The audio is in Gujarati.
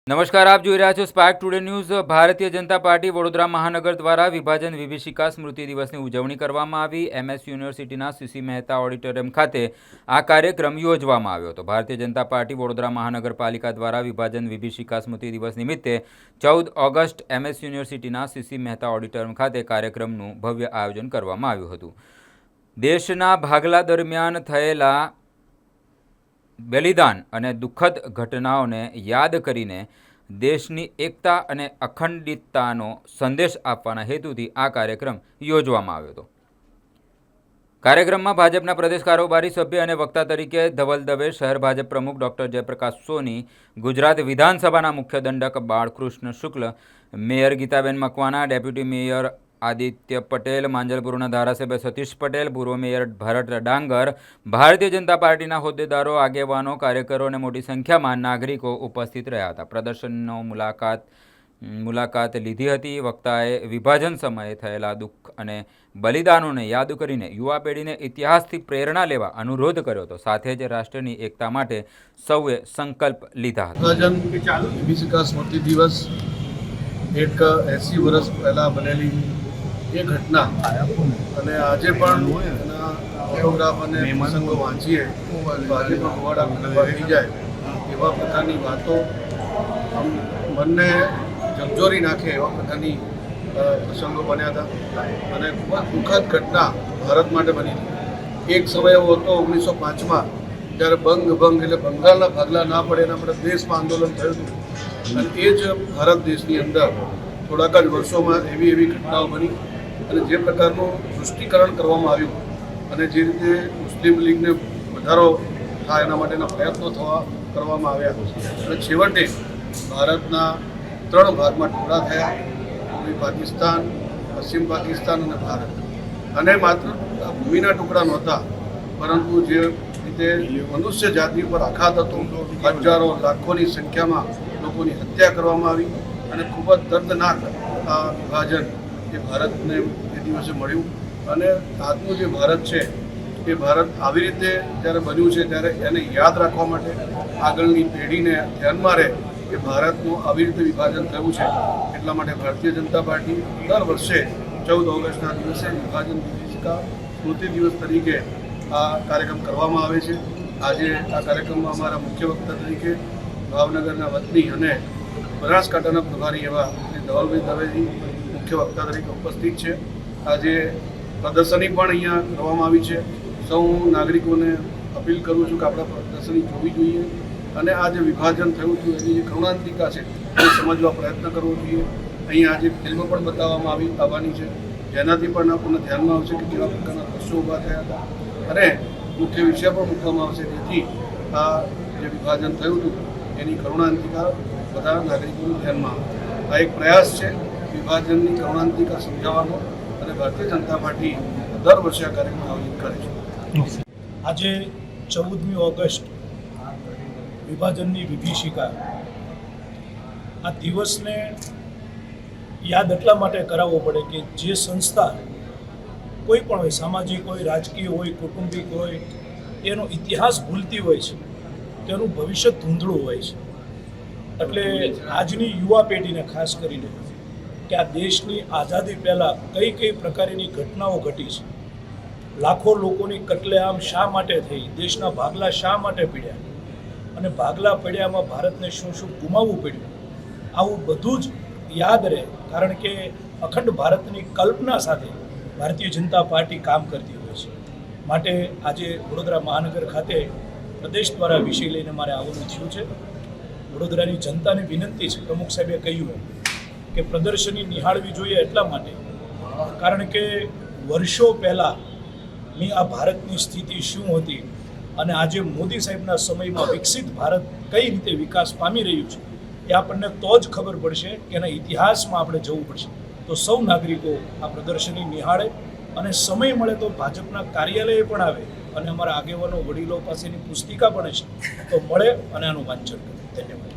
નમસ્કાર, આપ જોઈ રહ્યા છો spark today news. Bharatiya Janata party Vadodara મહાનગર દ્વારા વિભાજન વિભીષિકા સ્મૃતિ દિવસની ઉજવણી કરવામાં આવી। MS યુનિવર્સિટીના CC મહેતા ઓડિટોરિયમ ખાતે આ કાર્યક્રમ યોજવામાં આવ્યો હતો। ભારતીય જનતા પાર્ટી વડોદરા મહાનગરપાલિકા દ્વારા વિભાજન વિભીષિકા સ્મૃતિ દિવસ નિમિત્તે 14 ઓગસ્ટ MS યુનિવર્સિટીના CC મહેતા ઓડિટોરિયમ ખાતે કાર્યક્રમનું ભવ્ય આયોજન કરવામાં આવ્યું હતું। દેશના ભાગલા દરમિયાન થયેલા બલિદાન અને દુઃખદ ઘટનાઓને યાદ કરીને દેશની એકતા અને અખંડિતતાનો સંદેશ આપવાના હેતુથી આ કાર્યક્રમ યોજવામાં આવ્યો હતો। કાર્યક્રમમાં ભાજપના પ્રદેશ કારોબારી સભ્ય અને વક્તા તરીકે ધવલ દવે, શહેર ભાજપ પ્રમુખ ડૉક્ટર જયપ્રકાશ સોની, ગુજરાત વિધાનસભાના મુખ્ય દંડક Balkrishna Shukla, mayor Geetaben Makwana, deputy mayor Aditya Patel, માંજલપુરના ધારાસભ્ય સતીશ પટેલ, પૂર્વ મેયર ભરત ડાંગર, ભારતીય જનતા પાર્ટીના હોદ્દેદારો, આગેવાનો, કાર્યકરો અને મોટી સંખ્યામાં નાગરિકો ઉપસ્થિત રહ્યા હતા। પ્રદર્શનનો મુલાકાત લીધી હતી। વક્તાએ વિભાજન સમયે થયેલા દુઃખ અને બલિદાનોને યાદ કરીને યુવા પેઢીને ઇતિહાસથી પ્રેરણા લેવા અનુરોધ કર્યો હતો। સાથે જ રાષ્ટ્રની એકતા માટે સૌએ સંકલ્પ લીધા હતા। વિભાજન વિભીષિકા સ્મૃતિ દિવસ એક 80 વર્ષ પહેલાં બનેલી એ ઘટના અને આજે પણ એના ફોટોગ્રાફ અને પ્રસંગો વાંચીએ તો આજે પણ હોવાડા થઈ જાય એવા પ્રકારની વાતો મનને ઝંઝોરી નાખે એવા પ્રકારની પ્રસંગો બન્યા હતા અને ખૂબ જ દુઃખદ ઘટના ભારત માટે બની હતી। એક સમય એવો હતો 1905માં જ્યારે ભંગ એટલે બંગાળના ભાગલા ના પડે એના માટે દેશમાં આંદોલન થયું હતું અને એ જ ભારત દેશની અંદર થોડાક જ વર્ષોમાં એવી ઘટનાઓ બની અને જે પ્રકારનું સૃષ્ટિકરણ કરવામાં આવ્યું અને જે રીતે મુસ્લિમ લીગને વધારો થાય એના માટેના પ્રયત્નો કરવામાં આવ્યા અને છેવટે ભારતના 3 ભાગમાં ટુકડા થયા, પૂર્વી પાકિસ્તાન, પશ્ચિમ પાકિસ્તાન અને ભારત। અને માત્ર ભૂમિના ટુકડા નહોતા પરંતુ જે રીતે મનુષ્ય જાતિ પર આઘાત હતો, હજારો લાખોની સંખ્યામાં લોકોની હત્યા કરવામાં આવી અને ખૂબ જ દર્દનાક આ વિભાજન એ ભારતને એ દિવસે મળ્યું અને આજનું જે ભારત છે એ ભારત આવી રીતે જ્યારે બન્યું છે ત્યારે એને યાદ રાખવા માટે આગળની પેઢીને ધ્યાનમાં રહે કે ભારતનું આવી રીતે વિભાજન થયું છે એટલા માટે ભારતીય જનતા પાર્ટી દર વર્ષે 14 ઓગસ્ટના દિવસે વિભાજન વિભીષિકા સ્મૃતિ દિવસ તરીકે આ કાર્યક્રમ કરવામાં આવે છે। આજે આ કાર્યક્રમમાં અમારા મુખ્ય વક્તા તરીકે ભાવનગરના વતની અને બનાસકાંઠાના પ્રભારી એવા ધવલભાઈ દવેજી મુખ્ય વક્તા તરીકે ઉપસ્થિત છે। આજે પ્રદર્શની પણ અહીંયા કરવામાં આવી છે। સૌ નાગરિકોને અપીલ કરું છું કે આપણે પ્રદર્શની જોવી જોઈએ અને આ જે વિભાજન થયું હતું એની જે કરુણાંતિકા છે એ સમજવા પ્રયત્ન કરવો જોઈએ। અહીંયા આજે ફિલ્મ પણ બતાવવામાં આવવાની છે જેનાથી પણ આપણને ધ્યાનમાં આવશે કે કેવા પ્રકારના દ્રશ્યો ઊભા થયા હતા અને મુખ્ય વિષય પણ મૂકવામાં આવશે જેથી આ જે વિભાજન થયું હતું એની કરુણાંતિકા બધા નાગરિકોનું ધ્યાનમાં આવે। આ એક પ્રયાસ છે વિભાજનની કરુણાંતિકા સમજાવવાનો અને ભારતીય જનતા પાર્ટી દર વર્ષે આ કાર્યક્રમ આયોજિત કરે છે। આજે 14મી ઓગસ્ટ વિભાજનની વિભીષિકા આ દિવસને યાદ એટલા માટે કરાવવો પડે કે જે સંસ્થા કોઈ પણ હોય, સામાજિક હોય, રાજકીય હોય, કૌટુંબિક હોય, એનો ઇતિહાસ ભૂલતી હોય છે, તેનું ભવિષ્ય ધૂંધળું હોય છે। એટલે આજની યુવા પેઢીને ખાસ કરીને કે આ દેશની આઝાદી પહેલાં કઈ પ્રકારની ઘટનાઓ ઘટી છે, લાખો લોકોની કતલેઆમ શા માટે થઈ, દેશના ભાગલા શા માટે પડ્યા અને ભાગલા પડ્યામાં ભારતને શું ગુમાવવું પડ્યું, આવું બધું જ યાદ રહે। કારણ કે અખંડ ભારતની કલ્પના સાથે ભારતીય જનતા પાર્ટી કામ કરતી હોય છે। માટે આજે વડોદરા મહાનગર ખાતે પ્રદેશ દ્વારા વિષય લઈને મારે આવવાનું થયું છે। વડોદરાની જનતાને વિનંતી છે, પ્રમુખ સાહેબે કહ્યું કે પ્રદર્શની નિહાળવી જોઈએ એટલા માટે કારણ કે વર્ષો પહેલાંની આ ભારતની સ્થિતિ શું હતી અને આજે મોદી સાહેબના સમયમાં વિકસિત ભારત કઈ રીતે વિકાસ પામી રહ્યું છે એ આપણને તો જ ખબર પડશે કે એના ઇતિહાસમાં આપણે જવું પડશે। તો સૌ નાગરિકો આ પ્રદર્શની નિહાળે અને સમય મળે તો ભાજપના કાર્યાલયે પણ આવે અને અમારા આગેવાનો વડીલો પાસેની પુસ્તિકા પણ છે તો મળે અને આનું વાંચન કરે। ધન્યવાદ।